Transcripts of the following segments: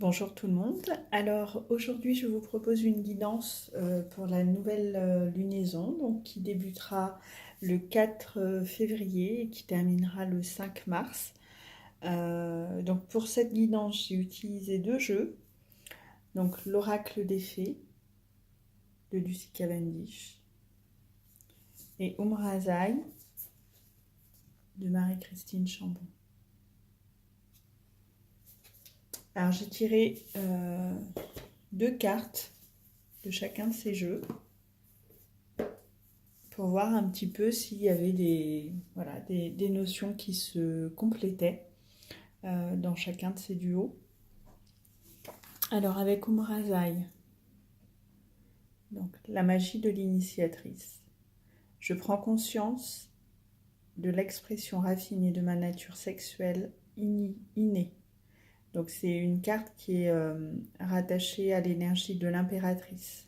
Bonjour tout le monde. Alors aujourd'hui je vous propose une guidance pour la nouvelle lunaison qui débutera le 4 février et qui terminera le 5 mars. Donc pour cette guidance j'ai utilisé deux jeux. Donc l'oracle des fées de Lucy Cavendish et Umrazai de Marie-Christine Chambon. Alors j'ai tiré deux cartes de chacun de ces jeux pour voir un petit peu s'il y avait des notions qui se complétaient dans chacun de ces duos. Alors avec Umrazai, donc la magie de l'initiatrice, je prends conscience de l'expression raffinée de ma nature sexuelle innée. Donc c'est une carte qui est rattachée à l'énergie de l'impératrice.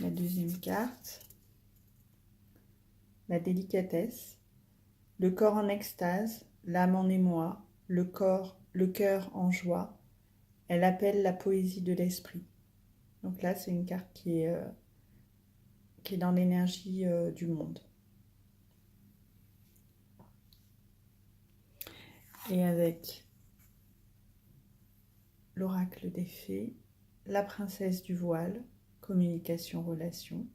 La deuxième carte, la délicatesse, le corps en extase, l'âme en émoi, le cœur en joie. Elle appelle la poésie de l'esprit. Donc là, c'est une carte qui est dans l'énergie du monde. Et avec l'oracle des fées, la princesse du voile, communication, relation.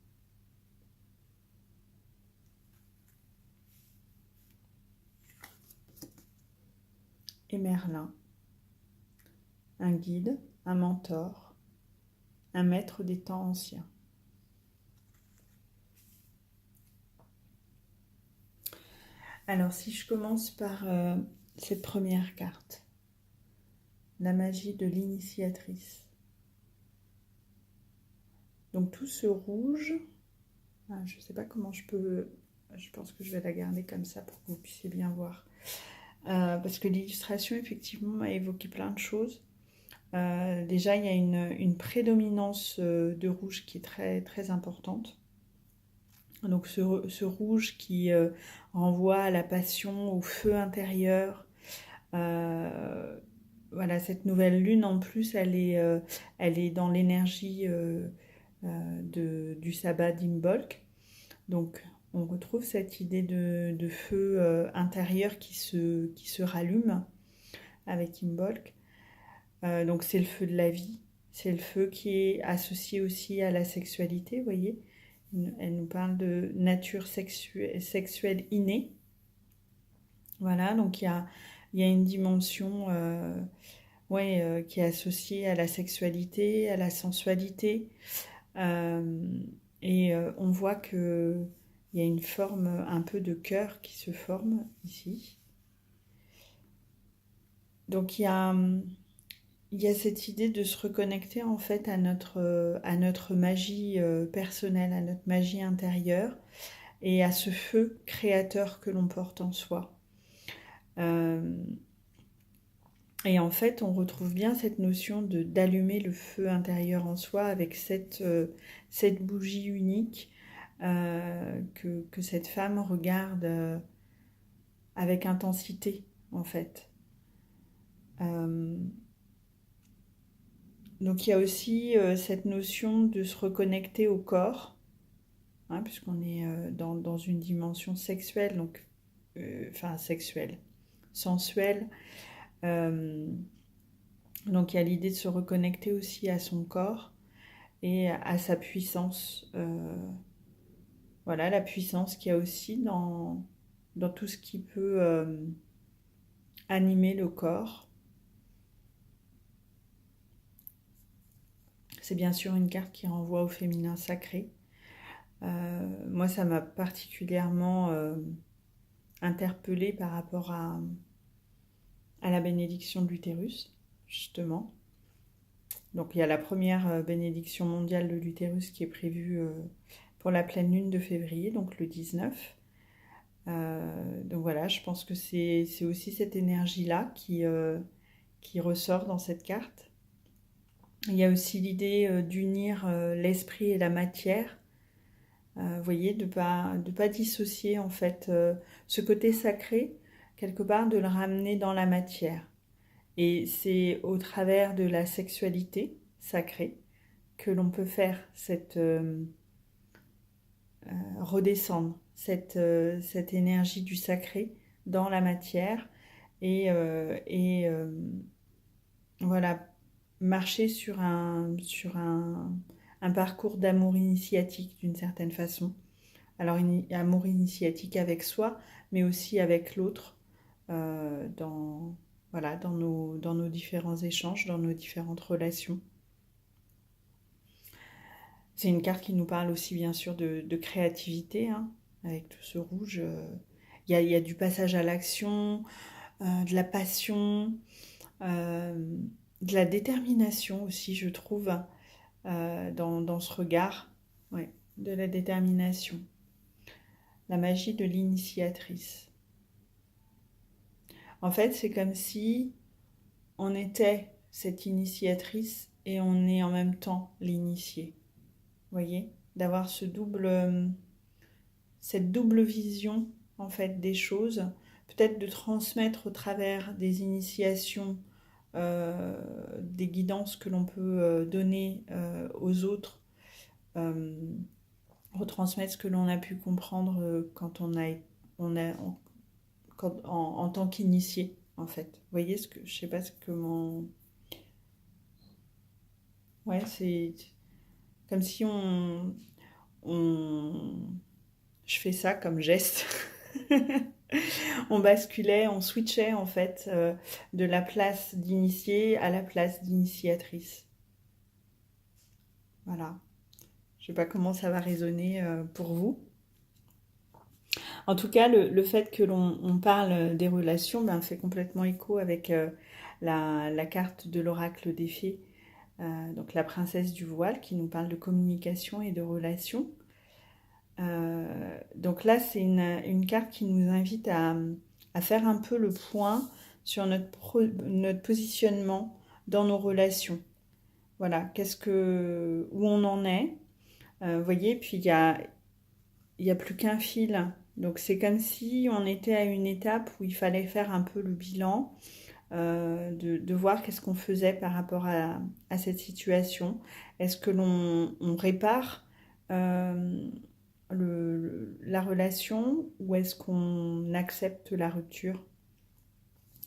Et Merlin, un guide, un mentor, un maître des temps anciens. Alors si je commence par cette première carte, la magie de l'initiatrice. Donc tout ce rouge, je ne sais pas comment je pense que je vais la garder comme ça pour que vous puissiez bien voir. Parce que l'illustration effectivement m'a évoqué plein de choses. Déjà il y a une prédominance de rouge qui est très, très importante. Donc ce rouge qui renvoie à la passion, au feu intérieur. Voilà, cette nouvelle lune en plus elle est dans l'énergie du sabbat d'Imbolc. Donc on retrouve cette idée de feu intérieur qui se rallume avec Imbolc. Donc c'est le feu de la vie, c'est le feu qui est associé aussi à la sexualité, vous voyez. Elle nous parle de nature sexuelle innée. Voilà, donc il y a une dimension qui est associée à la sexualité, à la sensualité. On voit qu'il y a une forme un peu de cœur qui se forme ici. Donc il y a cette idée de se reconnecter en fait à notre magie personnelle, à notre magie intérieure et à ce feu créateur que l'on porte en soi. Et en fait, on retrouve bien cette notion d'allumer le feu intérieur en soi avec cette bougie unique que cette femme regarde avec intensité, en fait. Donc il y a aussi cette notion de se reconnecter au corps, puisqu'on est dans une dimension sexuelle, donc sexuelle, sensuelle. Donc il y a l'idée de se reconnecter aussi à son corps et à sa puissance. Voilà, la puissance qu'il y a aussi dans tout ce qui peut animer le corps. C'est bien sûr une carte qui renvoie au féminin sacré. Moi, ça m'a particulièrement interpellée par rapport à la bénédiction de l'utérus, justement. Donc il y a la première bénédiction mondiale de l'utérus qui est prévue pour la pleine lune de février, donc le 19. Donc voilà, je pense que c'est aussi cette énergie-là qui ressort dans cette carte. Il y a aussi l'idée d'unir l'esprit et la matière. Vous voyez, de pas dissocier en fait ce côté sacré quelque part de le ramener dans la matière. Et c'est au travers de la sexualité sacrée que l'on peut faire cette redescendre cette énergie du sacré dans la matière et voilà, marcher un parcours d'amour initiatique d'une certaine façon. Alors, amour initiatique avec soi, mais aussi avec l'autre, voilà, dans nos différents échanges, dans nos différentes relations. C'est une carte qui nous parle aussi, bien sûr, de créativité, hein, avec tout ce rouge. Il y a du passage à l'action, de la passion, de la détermination aussi, je trouve, dans ce regard. Ouais, de la détermination. La magie de l'initiatrice. En fait, c'est comme si on était cette initiatrice et on est en même temps l'initié. Vous voyez, d'avoir cette double vision en fait des choses, peut-être de transmettre au travers des initiations, des guidances que l'on peut donner aux autres, retransmettre ce que l'on a pu comprendre quand en tant qu'initié en fait. Vous voyez je sais pas ce que ouais, c'est comme si on je fais ça comme geste. On basculait, on switchait en fait de la place d'initié à la place d'initiatrice. Voilà. Je sais pas comment ça va résonner pour vous. En tout cas, le fait que l'on parle des relations fait complètement écho avec la carte de l'oracle des fées, donc la princesse du voile, qui nous parle de communication et de relations. Donc là, c'est une carte qui nous invite à faire un peu le point sur notre positionnement dans nos relations. Voilà, où on en est. Vous voyez, puis il y a plus qu'un fil. Donc c'est comme si on était à une étape où il fallait faire un peu le bilan, de voir qu'est-ce qu'on faisait par rapport à cette situation. Est-ce que on répare la relation ou est-ce qu'on accepte la rupture?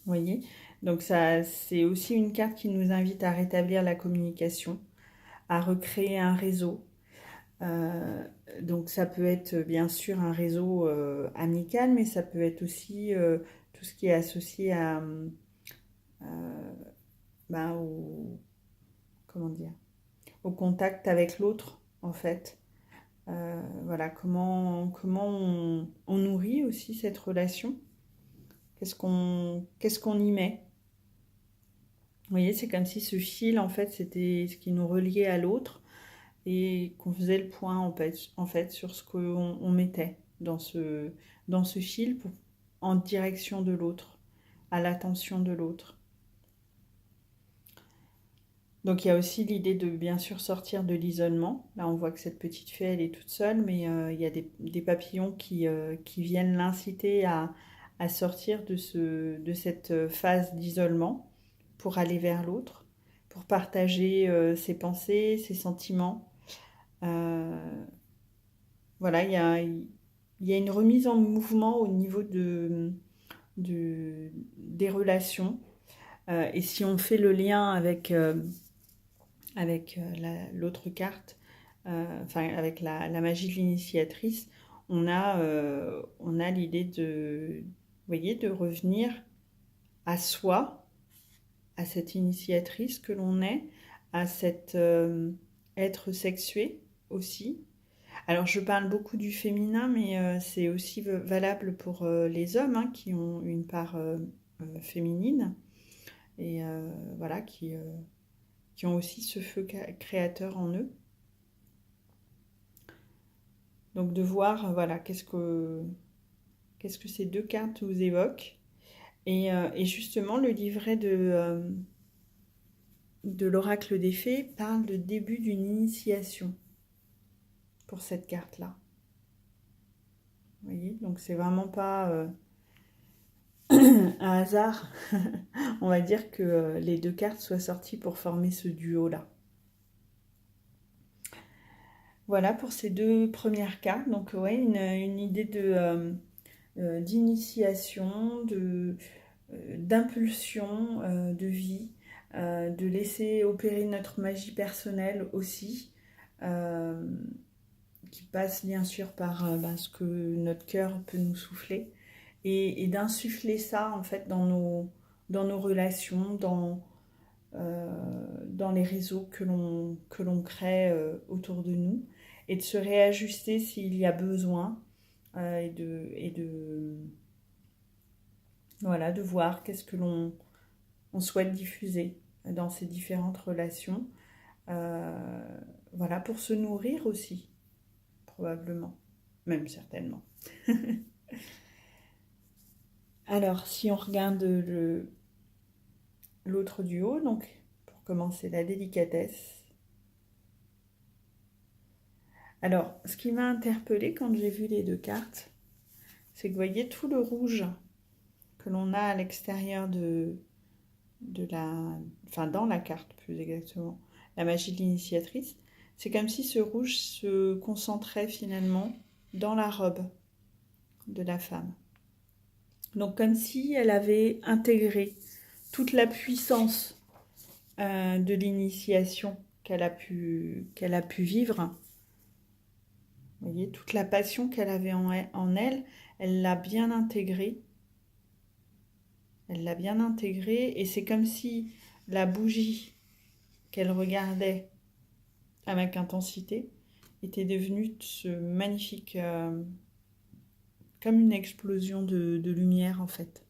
Vous voyez? Donc ça, c'est aussi une carte qui nous invite à rétablir la communication, à recréer un réseau. Euh, donc ça peut être bien sûr un réseau amical, mais ça peut être aussi tout ce qui est associé au, comment dire, au contact avec l'autre en fait. Voilà, comment on nourrit aussi cette relation. Qu'est-ce qu'on y met? Vous voyez, c'est comme si ce fil, en fait, c'était ce qui nous reliait à l'autre et qu'on faisait le point, en fait sur ce qu'on mettait dans ce fil en direction de l'autre, à l'attention de l'autre. Donc il y a aussi l'idée de bien sûr sortir de l'isolement. Là, on voit que cette petite fée, elle est toute seule, mais il y a des papillons qui viennent l'inciter à sortir de cette phase d'isolement pour aller vers l'autre, pour partager ses pensées, ses sentiments. Euh, voilà, il y a une remise en mouvement au niveau des relations. Et si on fait le lien avec l'autre carte, enfin avec la magie de l'initiatrice, on a l'idée vous voyez, de revenir à soi, à cette initiatrice que l'on est, à cet être sexué aussi. Alors je parle beaucoup du féminin, mais c'est aussi valable pour les hommes hein, qui ont une part féminine et voilà, qui ont aussi ce feu créateur en eux. Donc de voir, voilà, qu'est-ce que ces deux cartes vous évoquent. Et justement, le livret de l'oracle des fées parle de début d'une initiation pour cette carte-là. Vous voyez, donc c'est vraiment pas un hasard, on va dire que les deux cartes soient sorties pour former ce duo-là. Voilà pour ces deux premières cartes. Donc ouais, une idée d'initiation, d'impulsion, de vie, de laisser opérer notre magie personnelle aussi, euh, qui passe bien sûr par ce que notre cœur peut nous souffler, et d'insuffler ça en fait dans nos relations, dans les réseaux que l'on crée autour de nous, et de se réajuster s'il y a besoin, voilà, de voir qu'est-ce que on souhaite diffuser dans ces différentes relations. Euh, voilà, pour se nourrir aussi, probablement, même certainement. Alors, si on regarde l'autre duo, donc pour commencer la délicatesse. Alors, ce qui m'a interpellée quand j'ai vu les deux cartes, c'est que vous voyez tout le rouge que l'on a à l'extérieur enfin dans la carte plus exactement, la magie de l'initiatrice, c'est comme si ce rouge se concentrait finalement dans la robe de la femme. Donc comme si elle avait intégré toute la puissance de l'initiation qu'elle a pu vivre. Vous voyez, toute la passion qu'elle avait en elle, elle l'a bien intégrée. Elle l'a bien intégrée, et c'est comme si la bougie qu'elle regardait avec intensité était devenue ce magnifique, comme une explosion de lumière en fait.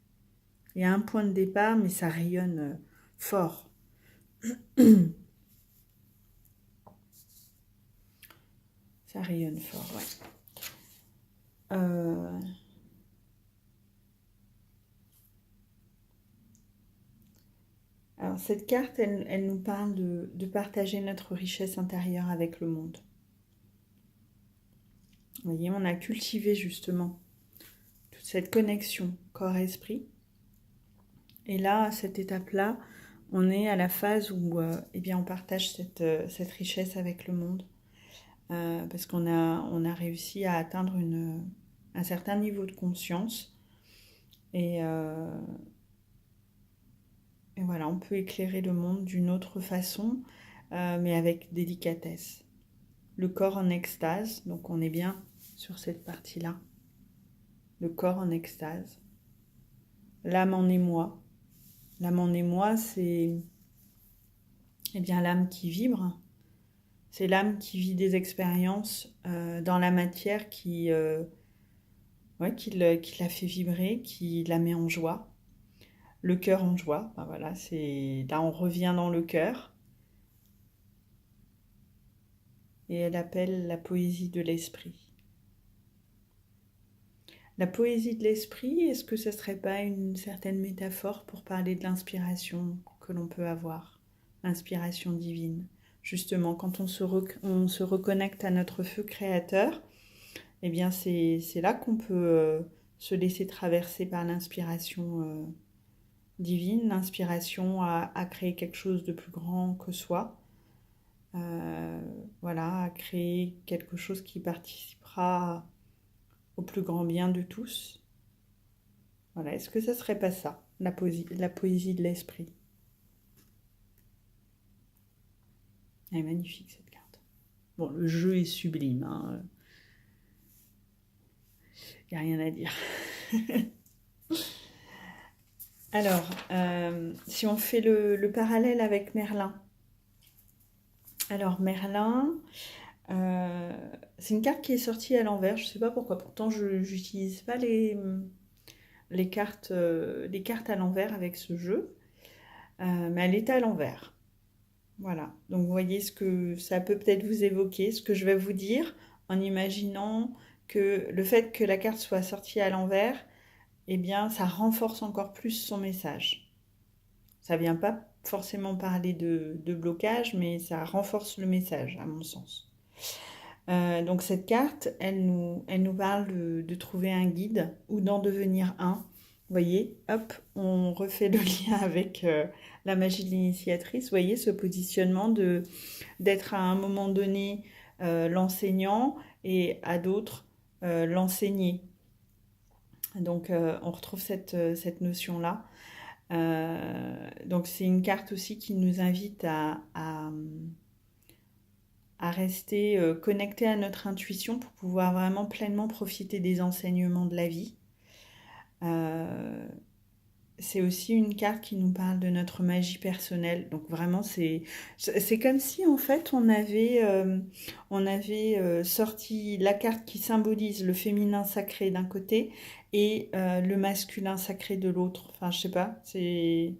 Il y a un point de départ, mais ça rayonne fort. Ça rayonne fort, ouais. Alors cette carte, elle nous parle de partager notre richesse intérieure avec le monde. Vous voyez, on a cultivé justement toute cette connexion corps-esprit. Et là, à cette étape-là, on est à la phase où on partage cette richesse avec le monde. Parce qu'on a réussi à atteindre un certain niveau de conscience. Et voilà, on peut éclairer le monde d'une autre façon, mais avec délicatesse. Le corps en extase, donc on est bien sur cette partie-là. Le corps en extase. L'âme en émoi. L'âme en émoi, c'est l'âme qui vibre. C'est l'âme qui vit des expériences dans la matière qui la fait vibrer, qui la met en joie. Le cœur en joie, voilà, là on revient dans le cœur. Et elle appelle la poésie de l'esprit. La poésie de l'esprit, est-ce que ce ne serait pas une certaine métaphore pour parler de l'inspiration que l'on peut avoir, l'inspiration divine? Justement, quand on se reconnecte à notre feu créateur, eh bien c'est là qu'on peut se laisser traverser par l'inspiration divine, l'inspiration à créer quelque chose de plus grand que soi, voilà, à créer quelque chose qui participera au plus grand bien de tous. Voilà, est-ce que ça serait pas ça, la poésie de l'esprit? Elle est magnifique cette carte. Bon, le jeu est sublime, hein. Il n'y a rien à dire. Alors, si on fait le parallèle avec Merlin. Alors, Merlin, c'est une carte qui est sortie à l'envers. Je ne sais pas pourquoi. Pourtant, je n'utilise pas les cartes à l'envers avec ce jeu. Mais elle est à l'envers. Voilà. Donc, vous voyez ce que ça peut peut-être vous évoquer, ce que je vais vous dire, en imaginant que le fait que la carte soit sortie à l'envers, eh bien, ça renforce encore plus son message. Ça vient pas forcément parler de blocage, mais ça renforce le message, à mon sens. Donc cette carte, elle nous parle de trouver un guide ou d'en devenir un. voyez, hop, on refait le lien avec la magie de l'initiatrice. Vous voyez, ce positionnement d'être à un moment donné l'enseignant et à d'autres l'enseigner. Donc, on retrouve cette notion-là. Donc, c'est une carte aussi qui nous invite à rester connecté à notre intuition pour pouvoir vraiment pleinement profiter des enseignements de la vie. C'est aussi une carte qui nous parle de notre magie personnelle. Donc vraiment, c'est comme si en fait on avait sorti la carte qui symbolise le féminin sacré d'un côté et le masculin sacré de l'autre. Enfin, je sais pas, c'est...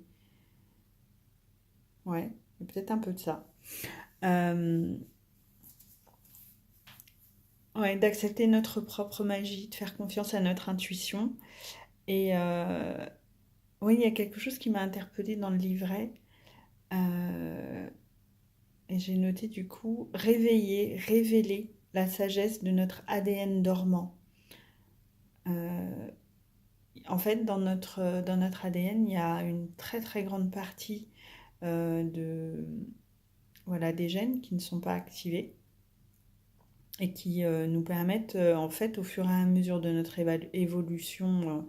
Ouais, il y a peut-être un peu de ça. Euh, ouais, d'accepter notre propre magie, de faire confiance à notre intuition. Et oui, il y a quelque chose qui m'a interpellée dans le livret. Euh, et j'ai noté du coup, réveiller, révéler la sagesse de notre ADN dormant. Euh, En fait, dans notre ADN, il y a une très très grande partie de, voilà, des gènes qui ne sont pas activés et qui nous permettent, en fait, au fur et à mesure de notre évolution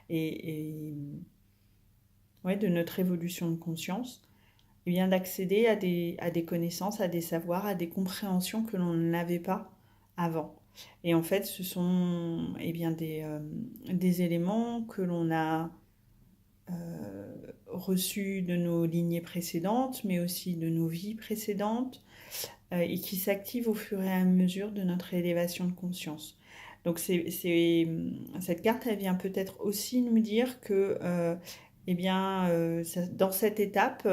et ouais, de notre évolution de conscience, eh bien d'accéder à des connaissances, à des savoirs, à des compréhensions que l'on n'avait pas avant. Et en fait, ce sont eh bien, des éléments que l'on a reçus de nos lignées précédentes, mais aussi de nos vies précédentes, et qui s'activent au fur et à mesure de notre élévation de conscience. Donc cette carte, elle vient peut-être aussi nous dire que eh bien, dans cette étape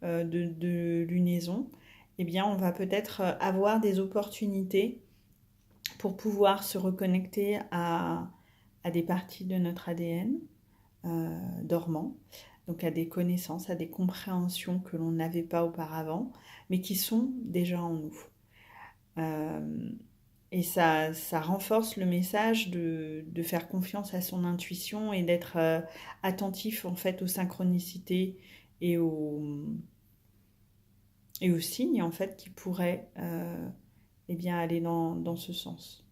de lunaison, eh bien, on va peut-être avoir des opportunités pour pouvoir se reconnecter à des parties de notre ADN dormant, donc à des connaissances, à des compréhensions que l'on n'avait pas auparavant, mais qui sont déjà en nous. Euh, et ça renforce le message de faire confiance à son intuition et d'être attentif en fait aux synchronicités et et aux signes en fait qui pourraient eh bien, aller dans ce sens.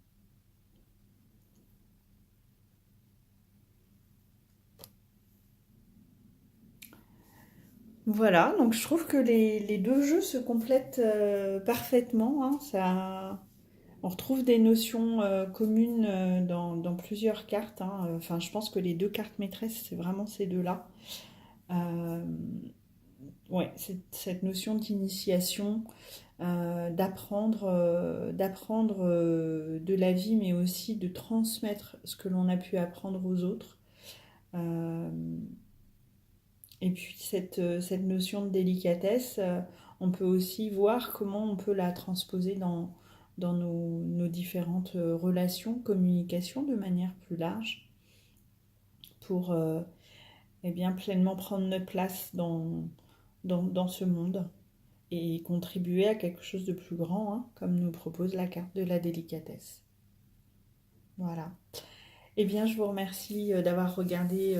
Voilà, donc je trouve que les deux jeux se complètent parfaitement, hein. On retrouve des notions communes dans plusieurs cartes, hein. Enfin, je pense que les deux cartes maîtresses, c'est vraiment ces deux-là. Euh, ouais, cette notion d'initiation, d'apprendre de la vie, mais aussi de transmettre ce que l'on a pu apprendre aux autres. Euh, et puis cette notion de délicatesse, on peut aussi voir comment on peut la transposer dans nos différentes relations, communication de manière plus large, pour eh bien, pleinement prendre notre place dans ce monde et contribuer à quelque chose de plus grand, hein, comme nous propose la carte de la délicatesse. Voilà. Eh bien, je vous remercie d'avoir regardé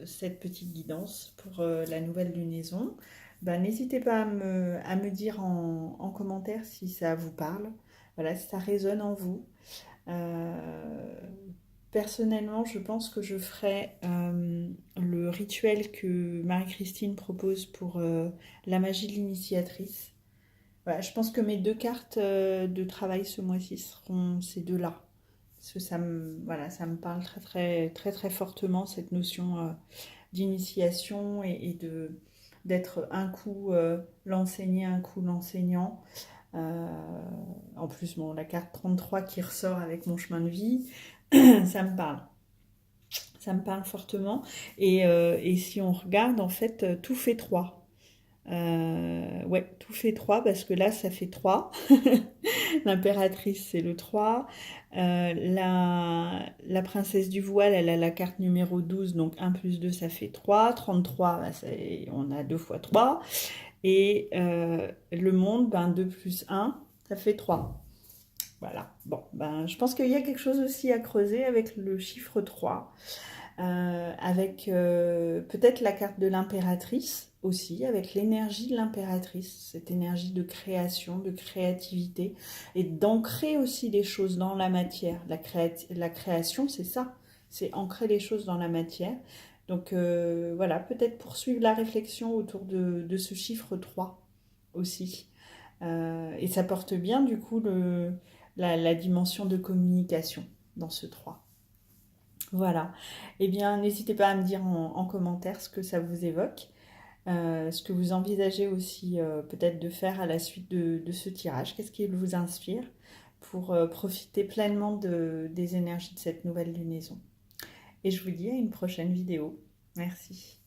cette petite guidance pour la nouvelle lunaison. Ben, n'hésitez pas à me dire en commentaire si ça vous parle, voilà, si ça résonne en vous. Euh, Personnellement, je pense que je ferai le rituel que Marie-Christine propose pour la magie de l'initiatrice. Voilà, je pense que mes deux cartes de travail ce mois-ci seront ces deux-là. Parce que voilà, ça me parle très très très très fortement, cette notion d'initiation d'être un coup l'enseigné, un coup l'enseignant. Euh, En plus, bon, la carte 33 qui ressort avec mon chemin de vie, ça me parle. Ça me parle fortement. Et si on regarde, en fait, tout fait 3. Ouais, tout fait 3 parce que là, ça fait 3. L'impératrice, c'est le 3. La princesse du voile, elle a la carte numéro 12, donc 1 plus 2, ça fait 3. 33, bah, on a 2 fois 3. Et le monde, ben, 2 plus 1, ça fait 3. Voilà. Bon, ben, je pense qu'il y a quelque chose aussi à creuser avec le chiffre 3. avec peut-être la carte de l'impératrice aussi, avec l'énergie de l'impératrice, cette énergie de création, de créativité, et d'ancrer aussi des choses dans la matière. La création, c'est ça, c'est ancrer les choses dans la matière. Donc voilà, peut-être poursuivre la réflexion autour de ce chiffre 3 aussi. Et ça porte bien du coup la dimension de communication dans ce 3. Voilà. Eh bien, n'hésitez pas à me dire en commentaire ce que ça vous évoque, ce que vous envisagez aussi peut-être de faire à la suite de ce tirage. Qu'est-ce qui vous inspire pour profiter pleinement des énergies de cette nouvelle lunaison. Et je vous dis à une prochaine vidéo. Merci.